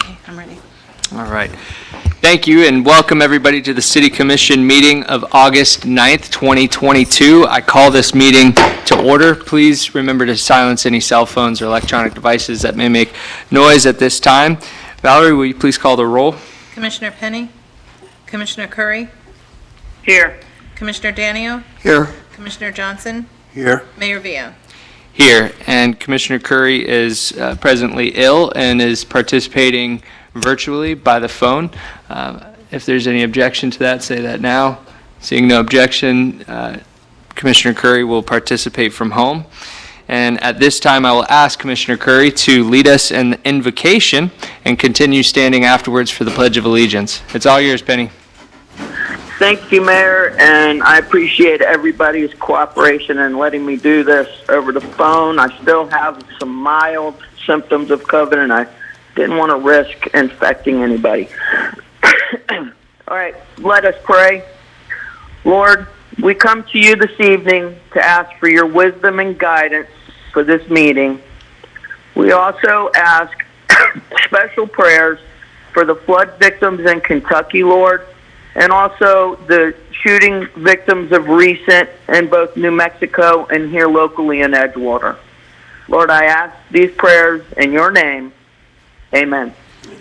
Okay, I'm ready. All right. Thank you and welcome everybody to the City Commission meeting of August 9th, 2022. I call this meeting to order. Please remember to silence any cell phones or electronic devices that may make noise at this time. Valerie, will you please call the roll? Commissioner Penny? Commissioner Curry? Here. Commissioner Danio? Here. Commissioner Johnson? Here. Mayor Villa? Here. And Commissioner Curry is presently ill and is participating virtually by the phone. If there's any objection to that, say that now. Seeing no objection, Commissioner Curry will participate from home. And at this time, I will ask Commissioner Curry to lead us in the invocation and continue standing afterwards for the Pledge of Allegiance. It's all yours, Penny. Thank you, Mayor, and I appreciate everybody's cooperation in letting me do this over the phone. I still have some mild symptoms of COVID, and I didn't want to risk infecting anybody. All right, let us pray. Lord, we come to you this evening to ask for your wisdom and guidance for this meeting. We also ask special prayers for the flood victims in Kentucky, Lord, and also the shooting victims of recent in both New Mexico and here locally in Edgewater. Lord, I ask these prayers in your name. Amen.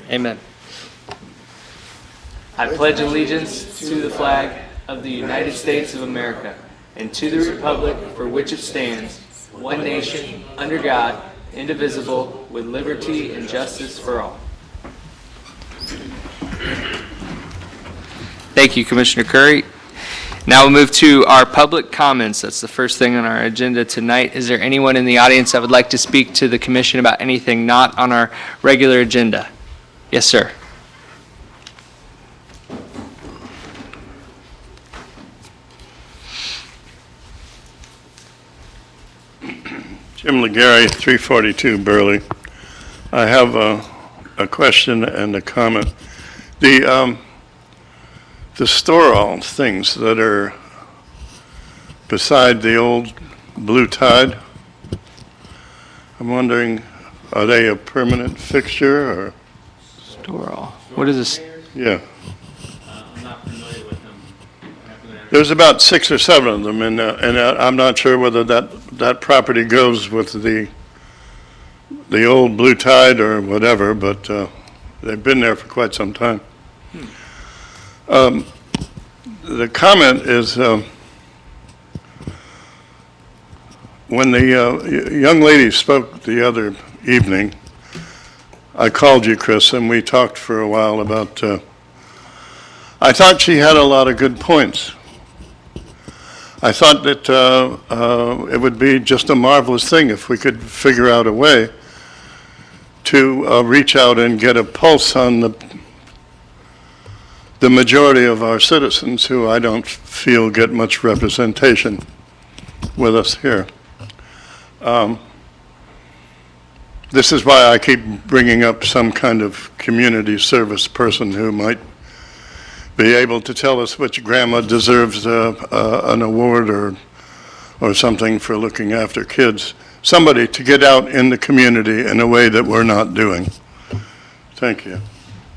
Amen. I pledge allegiance to the flag of the United States of America and to the republic for which it stands, one nation, under God, indivisible, with liberty and justice for all. Thank you, Commissioner Curry. Now we'll move to our public comments. That's the first thing on our agenda tonight. Is there anyone in the audience that would like to speak to the commission about anything not on our regular agenda? Yes, sir. Jim Legary, 342 Burley. I have a question and a comment. The store-all things that are beside the old Blue Tide, I'm wondering, are they a permanent fixture or? Store-all. What is this? Yeah. I'm not familiar with them. There's about 6 or 7 of them, and I'm not sure whether that property goes with the old Blue Tide or whatever, but they've been there for quite some time. The comment is when the young lady spoke the other evening, I called you, Chris, and we talked for a while about, I thought she had a lot of good points. I thought that it would be just a marvelous thing if we could figure out a way to reach out and get a pulse on the majority of our citizens who I don't feel get much representation with us here. This is why I keep bringing up some kind of community service person who might be able to tell us which grandma deserves an award or something for looking after kids. Somebody to get out in the community in a way that we're not doing. Thank you.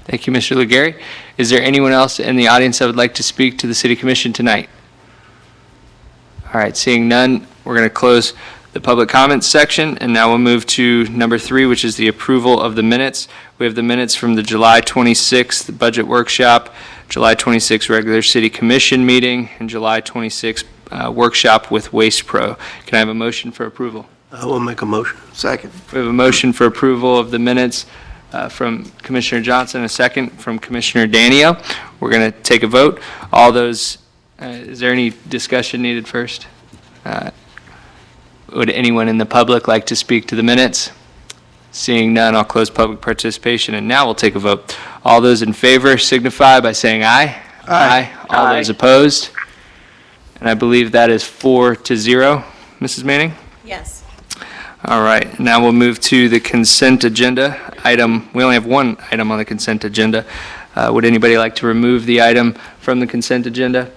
Thank you, Mr. Legary. Is there anyone else in the audience that would like to speak to the City Commission tonight? All right, seeing none, we're going to close the public comments section, and now we'll move to number 3, which is the approval of the minutes. We have the minutes from the July 26th budget workshop, July 26th regular City Commission meeting, and July 26th workshop with Waste Pro. Can I have a motion for approval? I will make a motion. Second. We have a motion for approval of the minutes from Commissioner Johnson, a second from Commissioner Danio. We're going to take a vote. All those, is there any discussion needed first? Would anyone in the public like to speak to the minutes? Seeing none, I'll close public participation, and now we'll take a vote. All those in favor signify by saying aye. Aye. All Aye. those opposed? And I believe that is 4-0. Mrs. Manning? Yes. All right, now we'll move to the consent agenda item. We only have one item on the consent agenda. Would anybody like to remove the item from the consent agenda?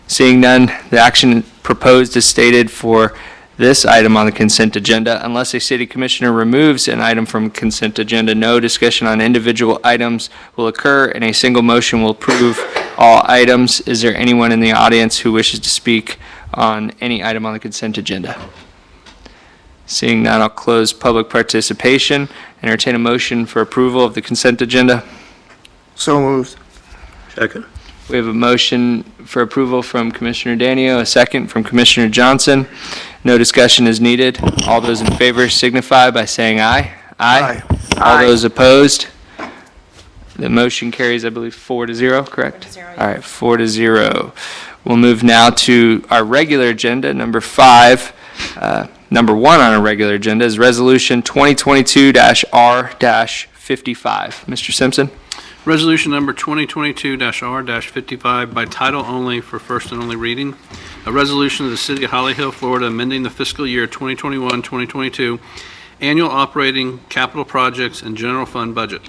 Seeing none, the action proposed is stated for this item on the consent agenda. Unless a city commissioner removes an item from consent agenda, no discussion on individual items will occur, and a single motion will approve all items. Is there anyone in the audience who wishes to speak on any item on the consent agenda? Seeing none, I'll close public participation. Entertain a motion for approval of the consent agenda. So moved. Second. We have a motion for approval from Commissioner Danio, a second from Commissioner Johnson. No discussion is needed. All those in favor signify by saying aye. Aye. All Aye. those opposed? The motion carries, I believe, 4-0, correct? 4-0, All right, 4-0. We'll move now to our regular agenda, number 5. Number 1 on our regular agenda is Resolution 2022-R-55. Mr. Simpson? Resolution number 2022-R-55 by title only for first and only reading. A resolution of the City of Holly Hill, Florida, amending the fiscal year 2021-2022 annual operating capital projects and general fund budget.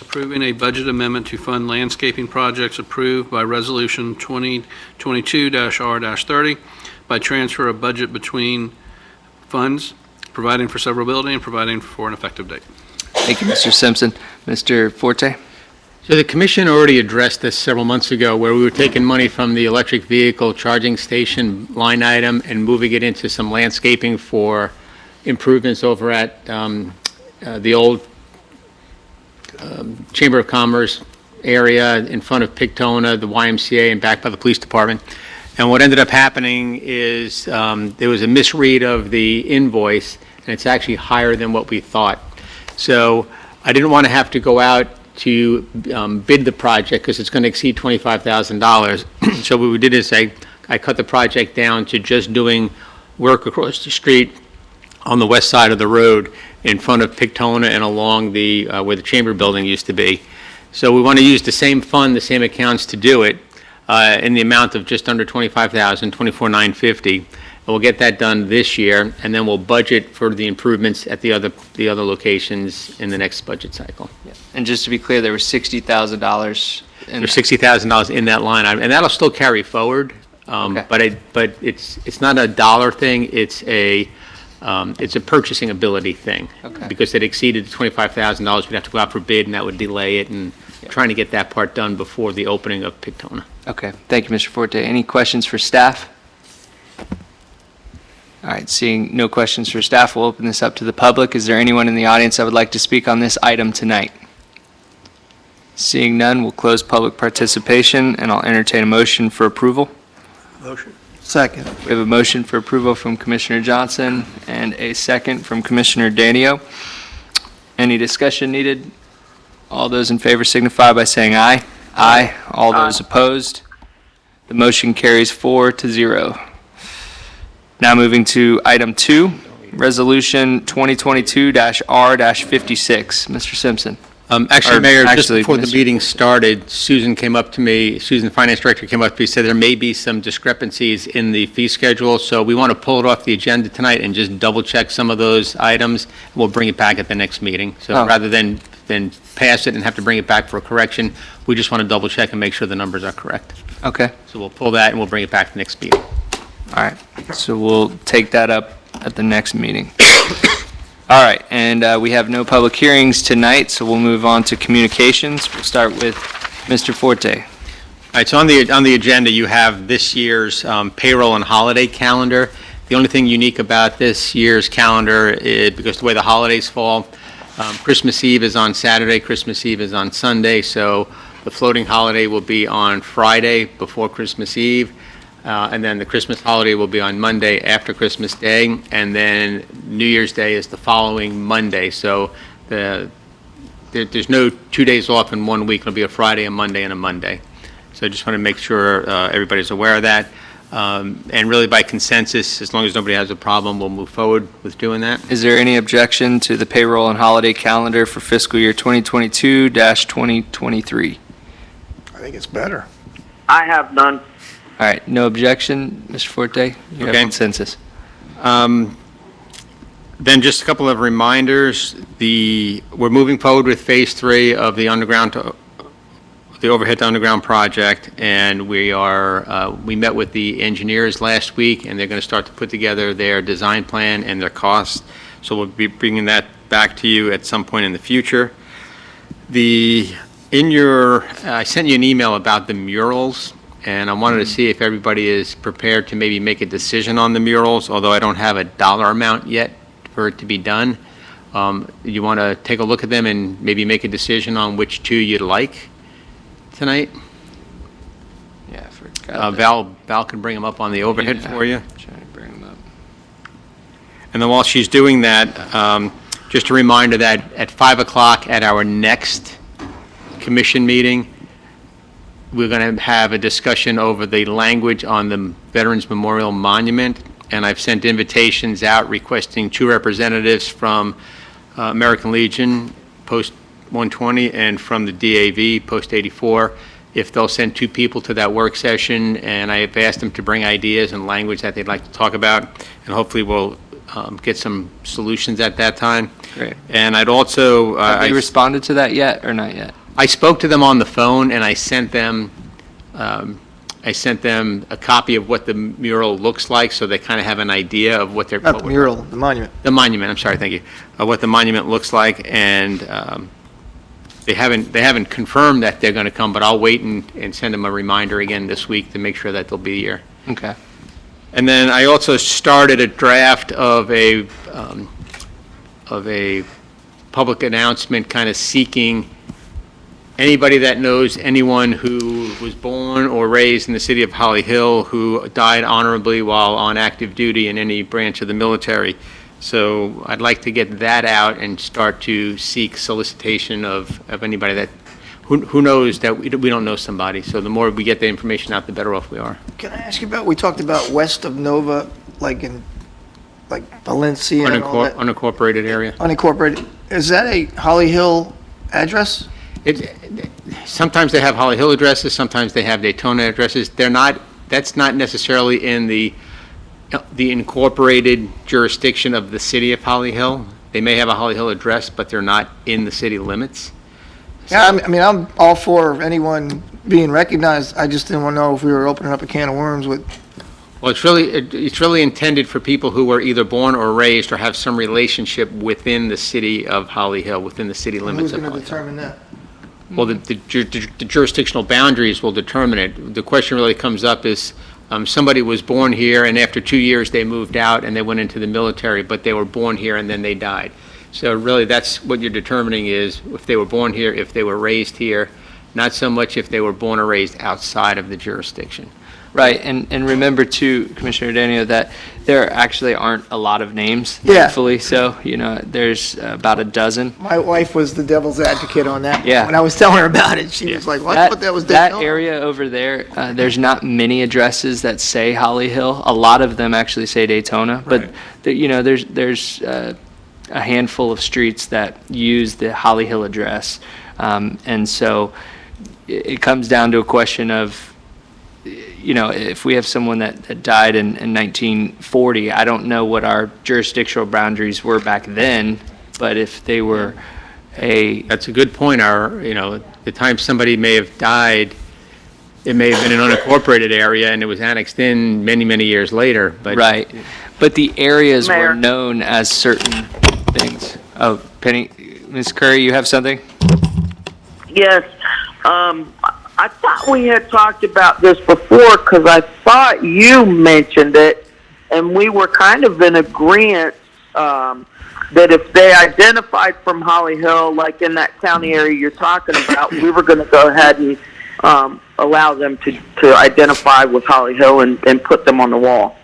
Approving a budget amendment to fund landscaping projects approved by Resolution 2022-R-30 by transfer of budget between funds, providing for severability and providing for an effective date. Thank you, Mr. Simpson. Mr. Forte? So the commission already addressed this several months ago, where we were taking money from the electric vehicle charging station line item and moving it into some landscaping for improvements over at the old Chamber of Commerce area in front of Pictona, the YMCA, and back by the police department. And what ended up happening is there was a misread of the invoice, and it's actually higher than what we thought. So I didn't want to have to go out to bid the project because it's going to exceed $25,000. So what we did is I cut the project down to just doing work across the street on the west side of the road in front of Pictona and along the where the Chamber building used to be. So we want to use the same fund, the same accounts to do it in the amount of just under $25,000, $24,950. And we'll get that done this year, and then we'll budget for the improvements at the other locations in the next budget cycle. And just to be clear, there was $60,000 in There's $60,000 in that line item, and that'll still carry forward. Okay. But it's not a dollar thing. It's a purchasing ability thing. Okay. Because it exceeded $25,000, we'd have to go out for bid, and that would delay it, and trying to get that part done before the opening of Pictona. Okay, thank you, Mr. Forte. Any questions for staff? All right, seeing no questions for staff, we'll open this up to the public. Is there anyone in the audience that would like to speak on this item tonight? Seeing none, we'll close public participation, and I'll entertain a motion for approval. Motion. Second. We have a motion for approval from Commissioner Johnson and a second from Commissioner Danio. Any discussion needed? All those in favor signify by saying aye. Aye. All those opposed? The motion carries 4-0. Now moving to item 2, Resolution 2022-R-56. Mr. Simpson. Actually, Or Mayor, just actually, before the Mr. meeting started, Susan, the Finance Director, came up to me and said there may be some discrepancies in the fee schedule, so we want to pull it off the agenda tonight and just double-check some of those items, and we'll bring it back at the next meeting. So Oh. rather than pass it and have to bring it back for a correction, we just want to double-check and make sure the numbers are correct. Okay, So we'll pull that and we'll bring it back to the next meeting. all right. So we'll take that up at the next meeting. All right, and we have no public hearings tonight, so we'll move on to communications. We'll start with Mr. Forte. All right, so on the agenda, you have this year's payroll and holiday calendar. The only thing unique about this year's calendar is because the way the holidays fall, Christmas Eve is on Saturday, Christmas Eve is on Sunday, so the floating holiday will be on Friday before Christmas Eve, and then the Christmas holiday will be on Monday after Christmas Day, and then New Year's Day is the following Monday. So there's no 2 days off in 1 week. It'll be a Friday, a Monday, and a Monday. So I just want to make sure everybody's aware of that. And really by consensus, as long as nobody has a problem, we'll move forward with doing that. Is there any objection to the payroll and holiday calendar for fiscal year 2022-2023? I think it's better. I have none. All right, no objection, Mr. Forte? You have Okay. consensus. Then just a couple of reminders. We're moving forward with Phase 3 of the the overhead to underground project, and we met with the engineers last week, and they're going to start to put together their design plan and their costs. So we'll be bringing that back to you at some point in the future. I sent you an email about the murals, and I wanted to see if everybody is prepared to maybe make a decision on the murals, although I don't have a dollar amount yet for it to be done. You want to take a look at them and maybe make a decision on which two you'd like tonight? Yeah, I forgot. Val can bring them up on the overhead for you. Trying to bring them up. And then while she's doing that, just a reminder that at 5 o'clock at our next commission meeting, we're going to have a discussion over the language on the Veterans Memorial Monument, and I've sent invitations out requesting 2 representatives from American Legion, Post 120, and from the DAV, Post 84, if they'll send 2 people to that work session, and I have asked them to bring ideas and language that they'd like to talk about, and hopefully we'll get some solutions at that time. Great. And I'd also... Have you responded to that yet, or not yet? I spoke to them on the phone, and I sent them a copy of what the mural looks like, so they kind of have an idea of what they're... Not the mural, the monument. The monument, I'm sorry, thank you. What the monument looks like, and they haven't confirmed that they're going to come, but I'll wait and send them a reminder again this week to make sure that they'll be here. Okay. And then I also started a draft of a public announcement kind of seeking anybody that knows anyone who was born or raised in the city of Holly Hill who died honorably while on active duty in any branch of the military. So I'd like to get that out and start to seek solicitation of anybody that, who knows that we don't know somebody. So the more we get the information out, the better off we are. Can I ask you about, we talked about west of Nova, like Valencia and all that. Unincorporated area. Unincorporated. Is that a Holly Hill address? Sometimes they have Holly Hill addresses, sometimes they have Daytona addresses. That's not necessarily in the incorporated jurisdiction of the city of Holly Hill. They may have a Holly Hill address, but they're not in the city limits. Yeah, I mean, I'm all for anyone being recognized. I just didn't want to know if we were opening up a can of worms with, Well, it's really intended for people who were either born or raised or have some relationship within the city of Holly Hill, within the city limits who's of going to Holly Hill. determine that? Well, the jurisdictional boundaries will determine it. The question really comes up is, somebody was born here, and after 2 years, they moved out and they went into the military, but they were born here and then they died. So really, that's what you're determining is if they were born here, if they were raised here, not so much if they were born or raised outside of the jurisdiction. Right, and remember too, Commissioner Danio, that there actually aren't a lot of names, Yeah. thankfully. So, there's about a dozen. My wife was the devil's advocate on that. Yeah. When I was telling her about it, she was like, well, I thought that was That Daytona. area over there, there's not many addresses that say Holly Hill. A lot of them actually say Daytona, but there's a handful of streets that use the Holly Hill address, and so it comes down to a question of, if we have someone that died in 1940, I don't know what our jurisdictional boundaries were back then, but if they were That's a good point. The time somebody may have died, it may have been an unincorporated area and it was annexed in many, many years later, but. right, but the areas Mayor. were known as certain things. Oh, Penny, Ms. Curry, you have something? Yes. I thought we had talked about this before because I thought you mentioned it, and we were kind of in agreement that if they identified from Holly Hill, like in that county area you're talking about, we were going to go ahead and allow them to identify with Holly Hill and put them on the wall.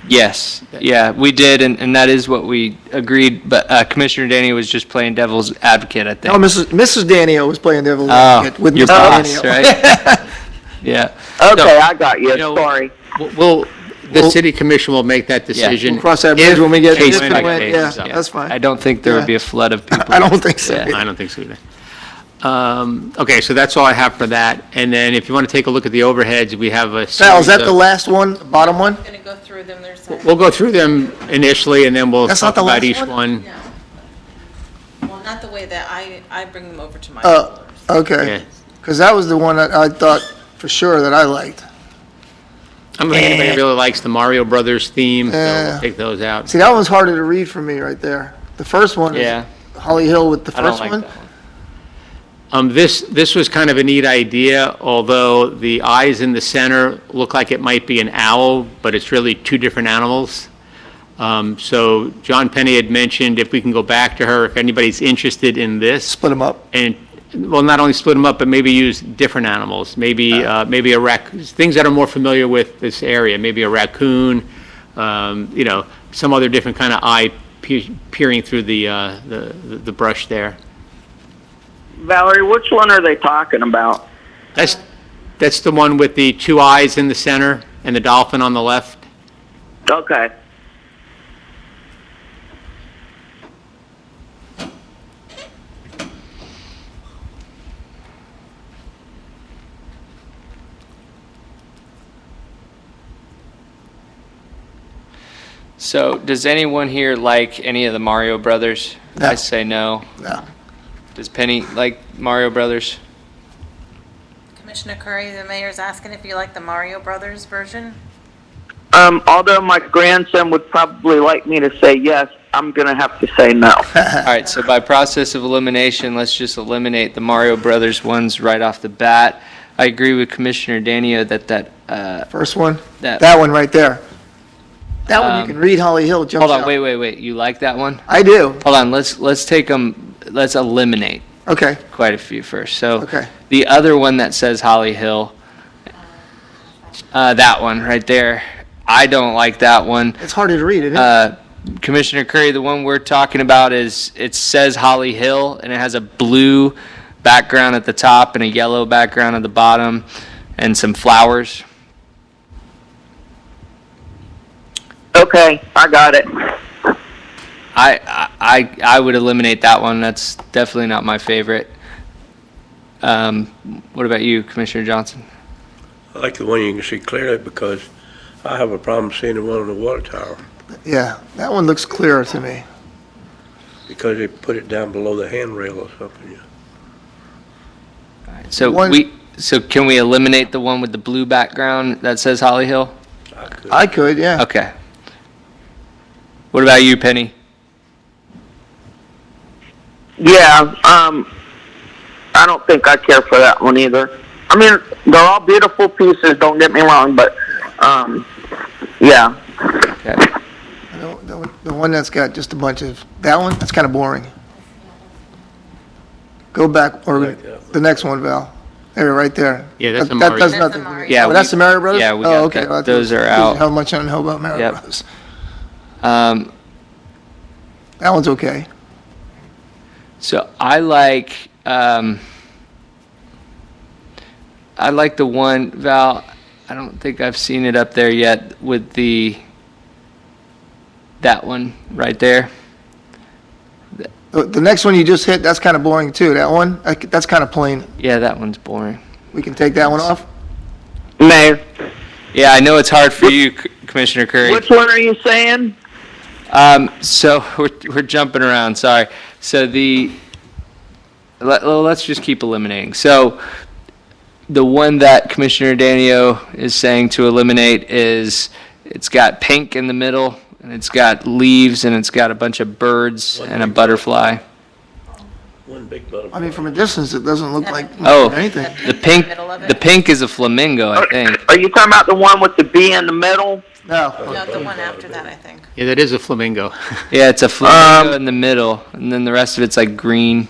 Yes, yeah, we did, and that is what we agreed, but Commissioner Danny was just playing devil's advocate, I think. No, Mrs. Danio was playing devil's Oh, advocate with your Mr. boss, Danio. right? Yeah. Okay, I got you. know, Sorry. The city commission will make that decision. We'll cross that bridge when we get Case if and by when, case, yeah, so. that's fine. I don't think there would be a flood of people. I don't think so. Yeah. I don't think so either. Okay, so that's all I have for that. And then if you want to take a look at the overheads, we have a Sal, is that series the of- last one, the bottom one? I'm going to go through them. There's We'll go through them initially, and then we'll That's talk not the about last each one? one. well, not the way that I bring them over to my Oh, followers. okay. Yeah. Because that was the one that I thought for sure that I liked. I don't think anybody really likes the Mario Brothers theme, so Yeah. we'll take those out. See, that one's harder to read for me right there. The first one is Yeah, Holly Hill with the I don't first like one. that one. This was kind of a neat idea, although the eyes in the center look like it might be an owl, but it's really two different animals. So John Penny had mentioned if we can go back to her, if anybody's interested in this, Split them up. and, well, not only split them up, but maybe use different animals, maybe maybe things that are more familiar with this area, maybe a raccoon, some other different kind of eye peering through the brush there. Valerie, which one are they talking about? That's the one with the two eyes in the center and the dolphin on the left. Okay. So, does anyone here like any of the Mario Brothers? No. I say no. No. Does Penny like Mario Brothers? Commissioner Curry, the mayor's asking if you like the Mario Brothers version. Although my grandson would probably like me to say yes, I'm gonna have to say no. All right, so by process of elimination, let's just eliminate the Mario Brothers ones right off the bat. I agree with Commissioner Danio that First one? That- That one right there. That one you can read Holly Hill jumps hold on, out. wait. You like that one? I do. Hold on, let's take them. Let's eliminate Okay, quite a few first. So okay. the other one that says Holly Hill, that one right there. I don't like that one. It's harder to read, isn't it? Commissioner Curry, the one we're talking about it says Holly Hill, and it has a blue background at the top and a yellow background at the bottom, and some flowers. Okay, I got it. I would eliminate that one. That's definitely not my favorite. What about you, Commissioner Johnson? I like the one you can see clearly because I have a problem seeing the one on the water tower Yeah, that one looks clearer to me. because they put it down below the handrail or something. So so can we eliminate the one with the blue background that says Holly Hill? I could, yeah. Okay. What about you, Penny? Yeah, I don't think I care for that one either. I mean, they're all beautiful pieces, don't get me wrong, but, yeah. Okay. The one that's got just a bunch of, that one, that's kind of boring. Go back, or the next one, Val. There, right there. Yeah, that's That a does Mario. That's nothing. a Mario. Yeah, Oh, that's the Mario Brothers? yeah, we Oh, got okay. that. Well, Those are that's out. How much I know about Mario Yep. Brothers. Um, That one's okay. so I like the one, Val, I don't think I've seen it up there yet with that one right there. The next one you just hit, that's kind of boring too. That one, that's kind of plain. Yeah, that one's boring. We can take that one off? Mayor, Yeah, I know it's hard for you, Commissioner Curry. which one are you saying? So we're jumping around, sorry. So let's just keep eliminating. So the one that Commissioner Danio is saying to eliminate is, it's got pink in the middle, and it's got leaves, and it's got a bunch of birds and a butterfly. One big butterfly. I mean, from a distance, it doesn't look like Oh, anything. the pink is a flamingo, I think. Are you talking about the one with the bee in the middle? No. No, the one after that, I think. Yeah, that is a flamingo. Yeah, it's a flamingo in the middle, and then the rest of it's like green.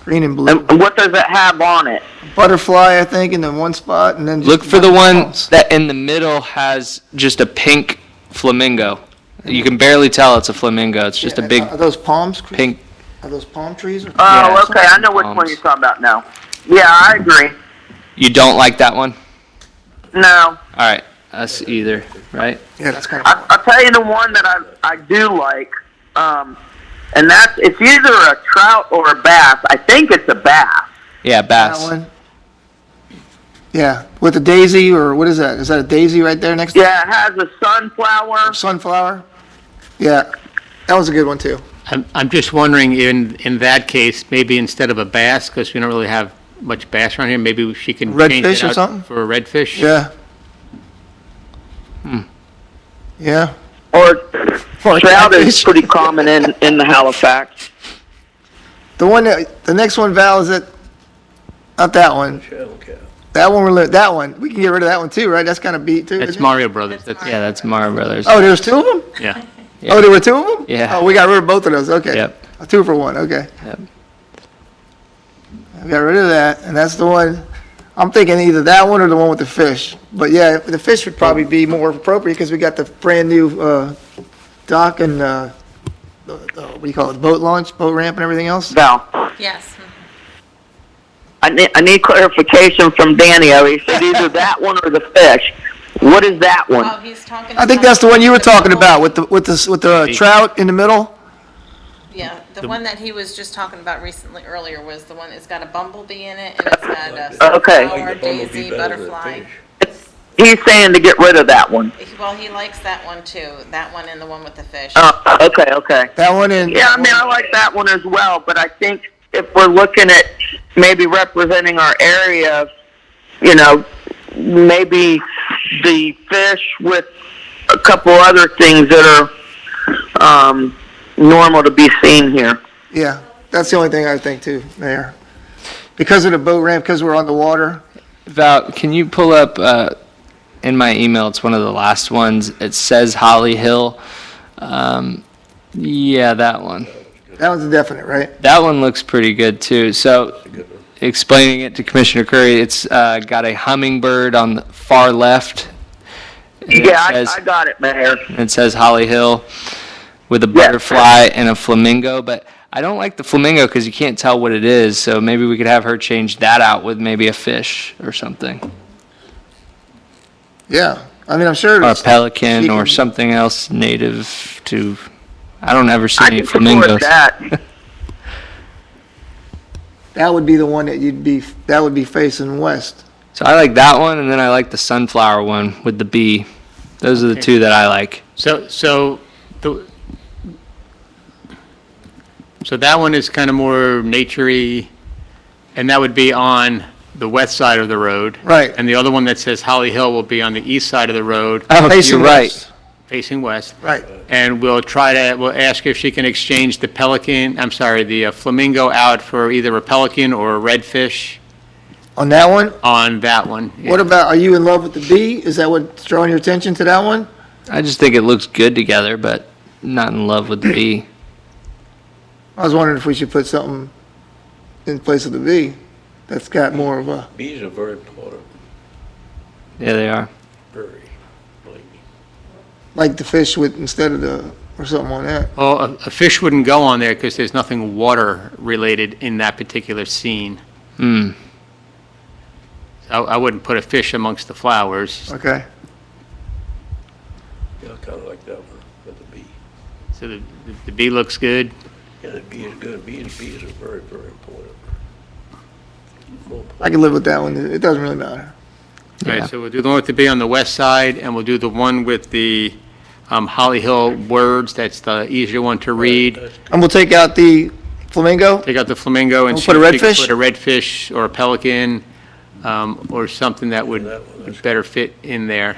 Green and blue. And what does it have on it? Butterfly, I think, in the one spot, and then just Look for the a bunch of one palms. that in the middle has just a pink flamingo. You can barely tell it's a flamingo. It's just a big Are those palms? Chris? pink. Are those palm trees? Or Oh, Yeah, okay, I know which one palms. you're talking about now. Yeah, I agree. You don't like that one? No. All right, us either, right? Yeah, that's kind of. I'll tell you the one that I do like, and it's either a trout or a bass. I think it's a bass. Yeah, That bass. one. Yeah, with a daisy, or what is that? Is that a daisy right there next to Yeah, it has a sunflower. sunflower? Yeah, that was a good one too. I'm just wondering, in that case, maybe instead of a bass, because we don't really have much bass around here. Maybe she can change Redfish it or out something? for a redfish. Yeah. Yeah. Or Or trout is catfish. pretty common in the Halifax. The next one, Val, is it, not that one. Channel cat. That one, we can get rid of that one too, right? That's kind of beat too. That's isn't it? Mario Brothers. That's, Yeah, that's Mario Brothers. Oh, there's two of them? yeah. Yeah. Oh, there were two of them? Yeah. Oh, we got rid of both of those, okay. Yep. A 2 for 1, okay. Yep. We got rid of that, and that's the one, I'm thinking either that one or the one with the fish. But yeah, the fish would probably be more appropriate because we got the brand-new dock and, what do you call it, boat launch, boat ramp and everything else? Val, Yes. I need clarification from Danny. He said either that one or the fish. What is that one? Oh, he's talking. I think that's the one you were talking about with the trout in the middle. Yeah, the one that he was just talking about recently, earlier, was the one that's got a bumblebee in it, and it's got a Okay. sunflower, daisy, butterfly. He's saying to get rid of that one. Well, he likes that one too, that one and the one with the fish. Okay. That one in. Yeah, I mean, I like that one as well, but I think if we're looking at maybe representing our area, you know, maybe the fish with a couple other things that are normal to be seen here. Yeah, that's the only thing I think too, Mayor. Because of the boat ramp, because we're on the water. Val, can you pull up, in my email, it's one of the last ones, it says Holly Hill. Yeah, that one. That one's a definite, right? That one looks pretty good too. So, explaining it to Commissioner Curry, it's got a hummingbird on the far left. And Yeah, it says, I got it, Mayor. it says Holly Hill with a butterfly and a flamingo, but I don't like the flamingo because you can't tell what it is. So maybe we could have her change that out with maybe a fish or something, Yeah, I mean, I'm sure. or a it's- pelican she or can- something else native to. I don't ever see I any can support flamingos. that. That would be the one that would be facing west. So I like that one, and then I like the sunflower one with the bee. Those are the two that I like. So that one is kind of more naturey, and that would be on the west side of the road. Right. And the other one that says Holly Hill will be on the east side of the road, Oh, Facing you're right. west. facing west. Right. And we'll ask if she can exchange the flamingo out for either a pelican or a redfish On that one? on that one. What about, are you in love with the bee? Is that what's drawing your attention to that one? I just think it looks good together, but not in love with the bee. I was wondering if we should put something in place of the bee that's got more of a, Bees are very important, Yeah, they are. very, believe me. like the fish with, instead of the, or something on that. Well, a fish wouldn't go on there because there's nothing water-related in that particular scene. Hmm. I wouldn't put a fish amongst the flowers. Okay. Yeah, I kind of like that one with the bee. So the bee looks good. Yeah, the bee is good. Bees are very, very important. More important. I can live with that one. It doesn't really matter. All Yeah. right, so we'll do the one with the bee on the west side, and we'll do the one with the Holly Hill words. That's the easier one to read. That's- And we'll take out the flamingo? Take out the flamingo and We'll see put a if we can redfish? put a redfish or a pelican, or something that would That one, that's better fit in there.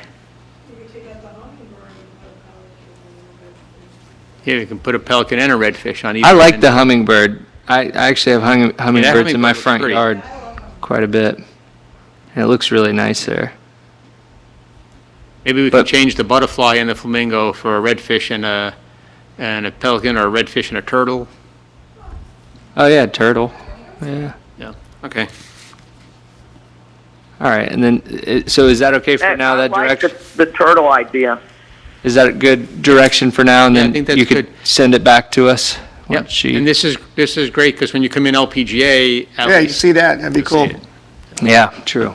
Yeah, we can put a pelican and a redfish on either I like end. the hummingbird. I actually have hummingbirds in my hummingbird looks front pretty. yard quite a bit. And it looks really nice there. Maybe we can But- change the butterfly and the flamingo for a redfish and a pelican, or a redfish and a turtle. Oh, yeah, turtle. Yeah. Yeah, okay. All right, and then, so is that okay for now, I that like direction? the turtle idea. Is that a good direction for now? And Yeah, I then think that's you could good. send it back to us? Yep, once she- and this is great, because when you come in LPGA, at Yeah, you least see that? That'd be you'll cool. see it. Yeah, true.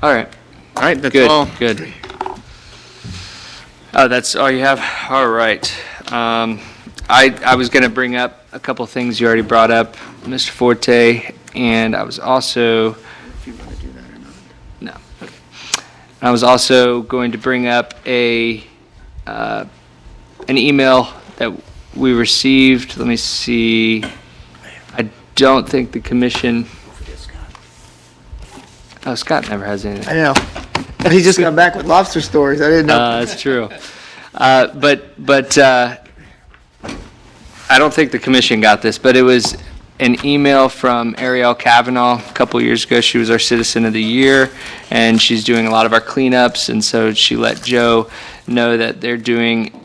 All right, All right, that's good, all. good. Oh, that's all you have? All right. I was going to bring up a couple things you already brought up, Mr. Forte, and I was also... No. Okay. I was also going to bring up an email that we received. Let me see. I don't think the commission Oh, Scott never has anything. I know. He just got back with lobster stories. I didn't know. That's true. But I don't think the commission got this, but it was an email from Ariel Kavanaugh a couple years ago. She was our Citizen of the Year, and she's doing a lot of our cleanups, and so she let Joe know that they're doing,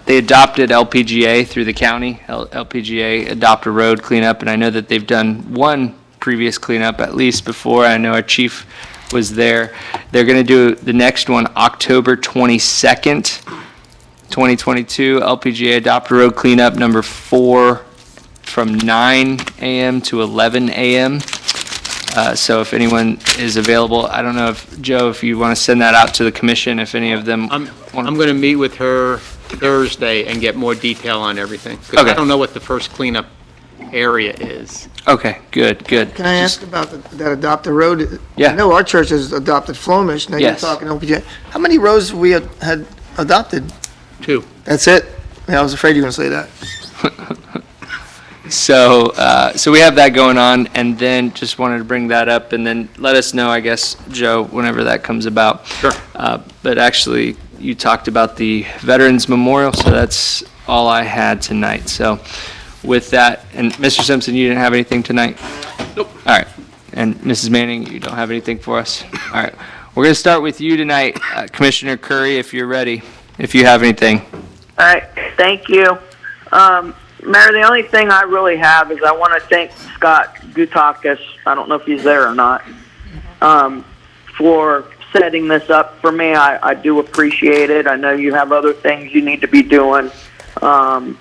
they adopted LPGA through the county, LPGA Adopt a Road cleanup, and I know that they've done one previous cleanup at least before. I know our chief was there. They're going to do the next one October 22nd, 2022, LPGA Adopt a Road cleanup number 4 from 9 a.m. to 11 a.m. So if anyone is available, I don't know if, Joe, if you want to send that out to the commission, if any of them I'm want going to meet with her Thursday and get more detail on everything. Because Okay. I don't know what the first cleanup area is. Okay, good. Can I ask about that Adopt a Road? Yeah. I know our church has adopted Flomish. Now you're Yes. talking LPGA. How many roads we had adopted? 2. That's it? Yeah, I was afraid you were going to say that. So we have that going on, and then just wanted to bring that up, and then let us know, I guess, Joe, whenever that comes about. Sure. But actually, you talked about the Veterans Memorial, so that's all I had tonight. So with that, and Mr. Simpson, you didn't have anything tonight? Nope. All right. And Mrs. Manning, you don't have anything for us? All right. We're going to start with you tonight, Commissioner Curry, if you're ready, if you have anything. All right, thank you. Mayor, the only thing I really have is I want to thank Scott Gutakis, I don't know if he's there or not, for setting this up for me. I do appreciate it. I know you have other things you need to be doing, and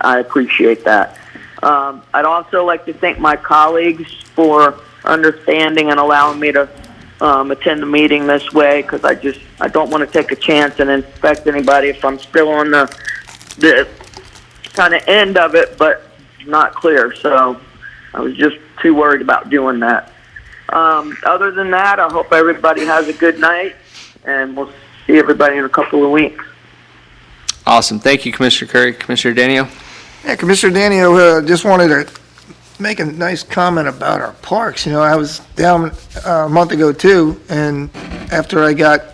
I appreciate that. I'd also like to thank my colleagues for understanding and allowing me to attend the meeting this way, because I don't want to take a chance and infect anybody if I'm still on the kind of end of it, but not clear. So I was just too worried about doing that. Other than that, I hope everybody has a good night, and we'll see everybody in a couple of weeks. Awesome. Thank you, Commissioner Curry. Commissioner Danio? Yeah, Commissioner Danio, just wanted to make a nice comment about our parks. You know, I was down a month ago too, and after I got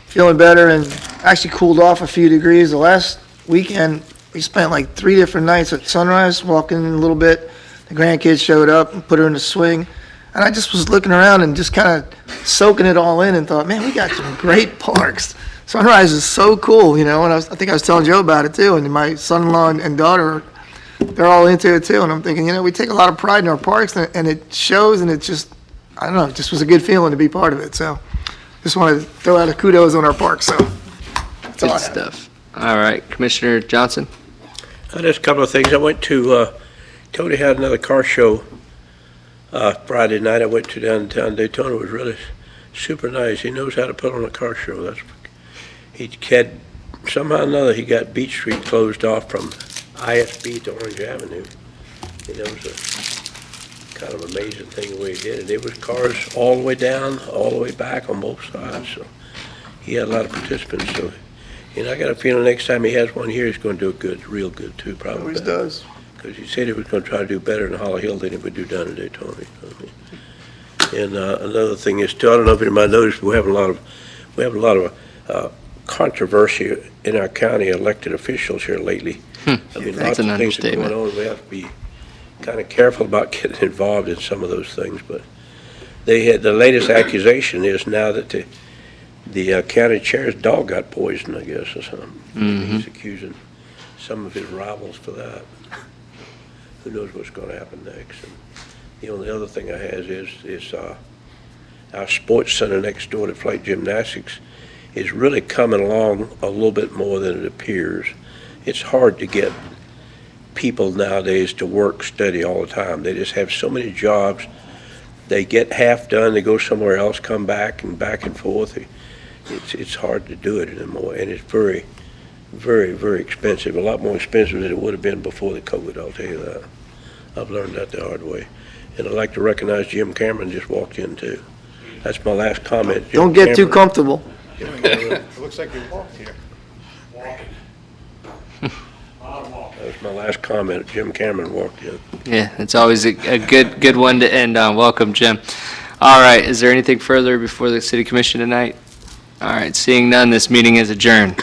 feeling better and actually cooled off a few degrees, the last weekend we spent like 3 different nights at Sunrise, walking a little bit. The grandkids showed up and put her in the swing, and I just was looking around and just kind of soaking it all in and thought, man, we got some great parks. Sunrise is so cool, you know, and I think I was telling Joe about it too, and my son-in-law and daughter, they're all into it too, and I'm thinking, you know, we take a lot of pride in our parks, and it shows, and it just, I don't know, it just was a good feeling to be part of it, so just wanted to throw out a kudos on our parks, so that's all I Good have. stuff. All right, Commissioner Johnson? Just a couple of things. I went to, Tony had another car show Friday night. I went to downtown Daytona. It was really super nice. He knows how to put on a car show. He had, somehow or another, he got Beach Street closed off from ISB to Orange Avenue. And it was a kind of amazing thing the way he did it. It was cars all the way down, all the way back on both sides. So he had a lot of participants. So, and I got a feeling next time he has one here, he's going to do it good, real good too, probably. Always does. Because he said he was going to try to do better in Holly Hill than he would do down in Daytona. You know what I mean? And another thing is too, I don't know if anybody noticed, we have a lot of controversy in our county elected officials here lately. I mean, That's lots an of things are going understatement. on. We have to be kind of careful about getting involved in some of those things. But the latest accusation is now that the county chair's dog got poisoned, I guess, or something. Mhm. He's accusing some of his rivals for that. Who knows what's going to happen next? And the only other thing I have is our sports center next door to Flight Gymnastics is really coming along a little bit more than it appears. It's hard to get people nowadays to work steady all the time. They just have so many jobs. They get half done, they go somewhere else, come back and forth. It's hard to do it anymore, and it's very, very, very expensive. A lot more expensive than it would have been before the COVID, I'll tell you that. I've learned that the hard way. And I'd like to recognize Jim Cameron just walked in too. That's my last comment. Jim Don't get too Cameron. comfortable. It looks like you walked here. That was That's my last comment. Jim Cameron walked in. Yeah, it's always a good one to end on. Welcome, Jim. All right, is there anything further before the city commission tonight? All right, seeing none, this meeting is adjourned.